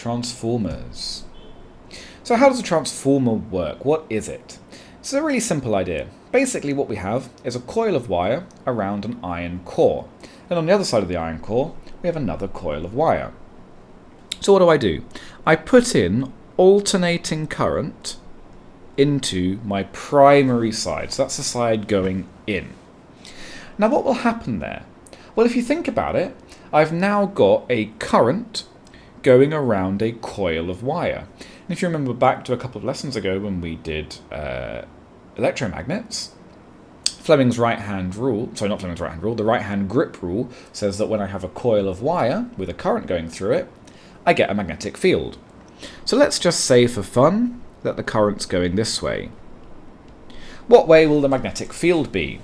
transformers. So how does a transformer work? What is it? It's a really simple idea. Basically what we have is a coil of wire around an iron core. And on the other side of the iron core, we have another coil of wire. So what do? I put in alternating current into my primary side. So that's the side going in. Now what will happen there? Well, if you think about it, I've now got a current going around a coil of wire. And if you remember back to a couple of lessons ago when we did electromagnets, Fleming's right-hand rule, sorry, not Fleming's right-hand rule, the right-hand grip rule says that when I have a coil of wire with a current going through it, I get a magnetic field. So let's just say for fun that the current's going this way. What way will the magnetic field be?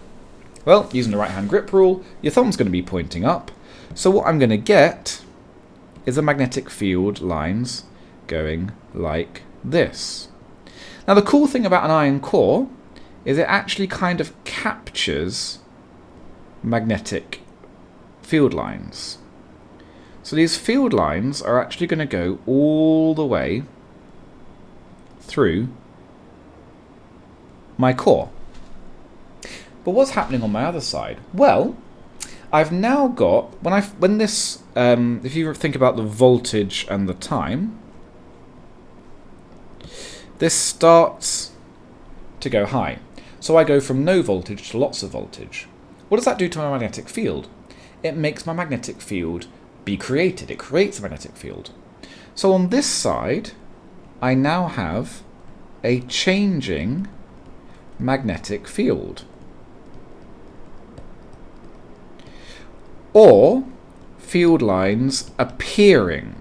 Well, using the right-hand grip rule, your thumb's going to be pointing up. So what I'm going to get is a magnetic field lines going like this. Now the cool thing about an iron core is it actually kind of captures magnetic field lines. So these field lines are actually going to go all the way through my core. But what's happening on my other side? Well, I've now got, when this, if you think about the voltage and the time, this starts to go high. So I go from no voltage to lots of voltage. What does that do to my magnetic field? It makes my magnetic field be created. It creates a magnetic field. So on this side, I now have a changing magnetic field. Or field lines appearing.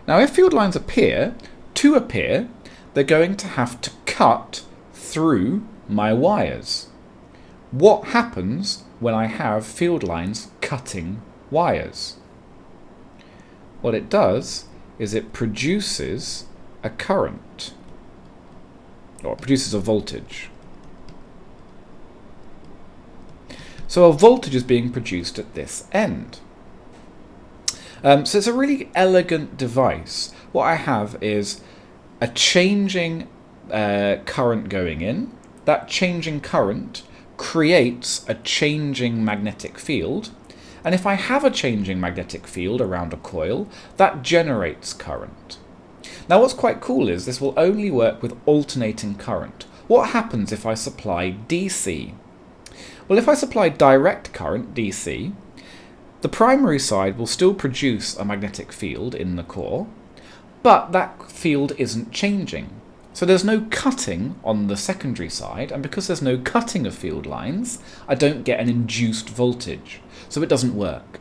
Now if field lines appear, to appear, they're going to have to cut through my wires. What happens when I have field lines cutting wires? What it does is it produces a current, or it produces a voltage. So a voltage is being produced at this end. So it's a really elegant device. What I have is a changing current going in. That changing current creates a changing magnetic field. And if I have a changing magnetic field around a coil, that generates current. Now what's quite cool is this will only work with alternating current. What happens if I supply DC? Well, if I supply direct current, DC, the primary side will still produce a magnetic field in the core, but that field isn't changing. So there's no cutting on the secondary side, and because there's no cutting of field lines, I don't get an induced voltage, so it doesn't work.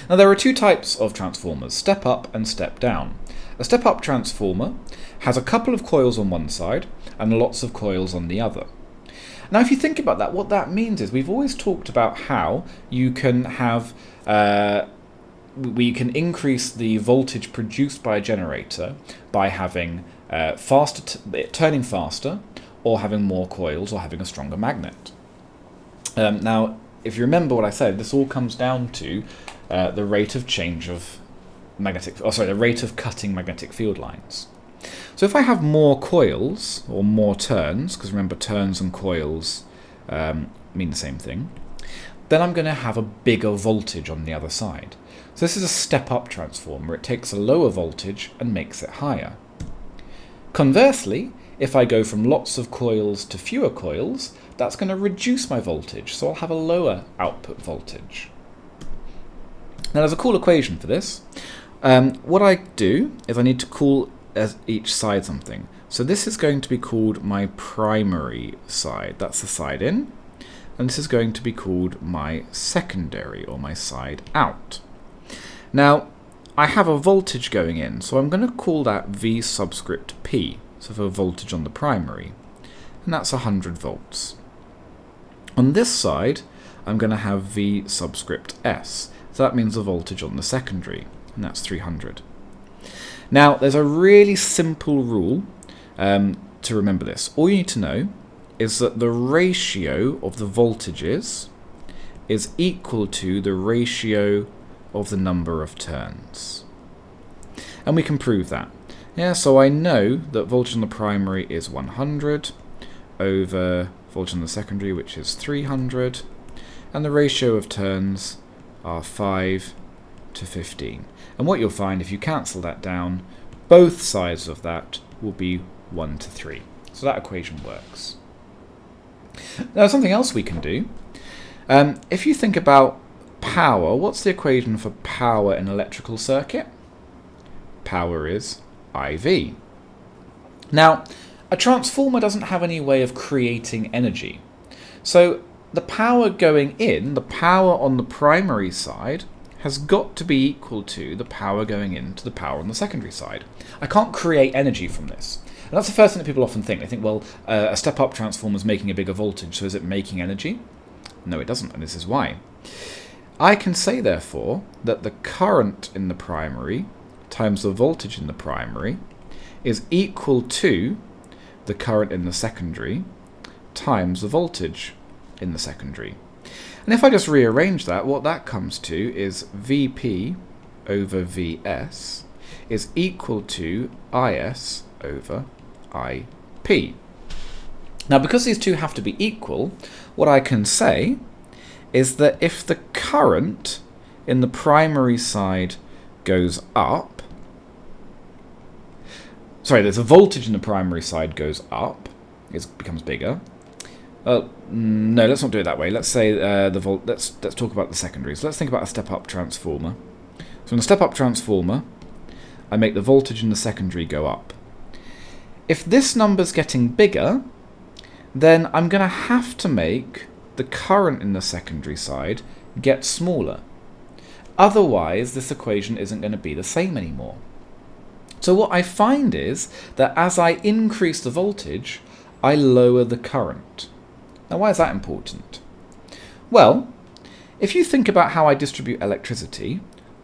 Now there are two types of transformers, step up and step down. A step up transformer has a couple of coils on one side and lots of coils on the other. Now if you think about that, what that means is we've always talked about how you can have we can increase the voltage produced by a generator by having turning faster, or having more coils, or having a stronger magnet. Now, if you remember what I said, this all comes down to the rate of change of the rate of cutting magnetic field lines. So if I have more coils, or more turns, because remember turns and coils mean the same thing, then I'm going to have a bigger voltage on the other side. So this is a step-up transformer. It takes a lower voltage and makes it higher. Conversely, if I go from lots of coils to fewer coils, that's going to reduce my voltage, so I'll have a lower output voltage. Now there's a cool equation for this. What I do is I need to call each side something. So this is going to be called my primary side. That's the side in. And this is going to be called my secondary, or my side out. Now, I have a voltage going in, so I'm going to call that V subscript P, so for voltage on the primary, and that's 100 volts. On this side, I'm going to have V subscript S, so that means the voltage on the secondary, and that's 300. Now, there's a really simple rule to remember this. All you need to know is that the ratio of the voltages is equal to the ratio of the number of turns. And we can prove that. Yeah, so I know that voltage on the primary is 100 over voltage on the secondary, which is 300, and the ratio of turns are 5 to 15. And what you'll find, if you cancel that down, both sides of that will be 1 to 3. So that equation works. Now, something else we can do. If you think about power, what's the equation for power in an electrical circuit? Power is IV. Now, a transformer doesn't have any way of creating energy. So the power going in, the power on the primary side, has got to be equal to the power going into the power on the secondary side. I can't create energy from this. And that's the first thing that people often think. They think, well, a step-up transformer is making a bigger voltage, so is it making energy? No, it doesn't, and this is why. I can say, therefore, that the current in the primary times the voltage in the primary is equal to the current in the secondary times the voltage in the secondary. And if I just rearrange that, what that comes to is Vp over Vs is equal to Is over Ip. Now, because these two have to be equal, what I can say is that if the current in the primary side goes up, there's a voltage in the primary side goes up, it becomes bigger. No, let's not do it that way. Let's say let's talk about the secondary. So let's think about a step-up transformer. So in a step-up transformer, I make the voltage in the secondary go up. If this number's getting bigger, then I'm going to have to make the current in the secondary side get smaller. Otherwise, this equation isn't going to be the same anymore. So what I find is that as I increase the voltage, I lower the current. Now, why is that important? Well, if you think about how I distribute electricity,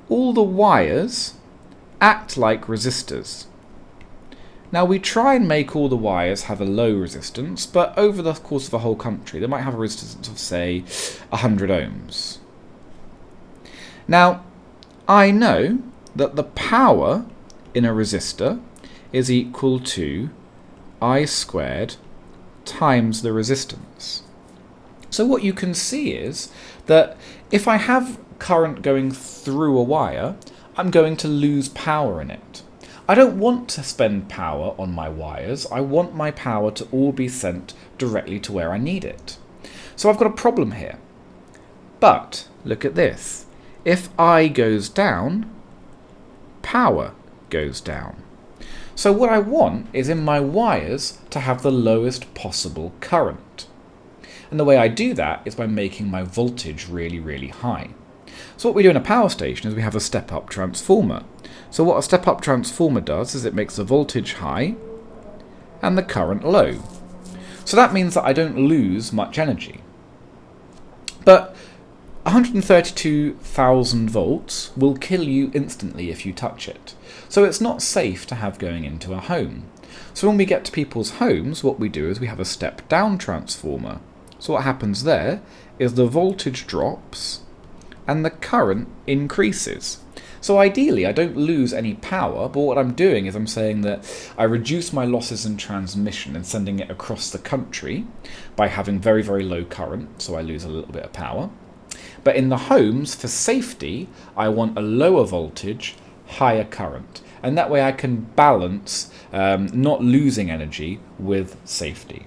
all the wires act like resistors. Now, we try and make all the wires have a low resistance, but over the course of a whole country, they might have a resistance of, say, 100 ohms. Now, I know that the power in a resistor is equal to I squared times the resistance. So what you can see is that if I have current going through a wire, I'm going to lose power in it. I don't want to spend power on my wires. I want my power to all be sent directly to where I need it. So I've got a problem here. But look at this. If I goes down, power goes down. So what I want is in my wires to have the lowest possible current. And the way I do that is by making my voltage really, really high. So what we do in a power station is we have a step-up transformer. So what a step-up transformer does is it makes the voltage high and the current low. So that means that I don't lose much energy. But 132,000 volts will kill you instantly if you touch it. So it's not safe to have going into a home. So when we get to people's homes, what we do is we have a step-down transformer. So what happens there is the voltage drops and the current increases. So ideally, I don't lose any power, but what I'm doing is I'm saying that I reduce my losses in transmission and sending it across the country by having very, very low current, so I lose a little bit of power. But in the homes, for safety, I want a lower voltage, higher current. And that way I can balance not losing energy with safety.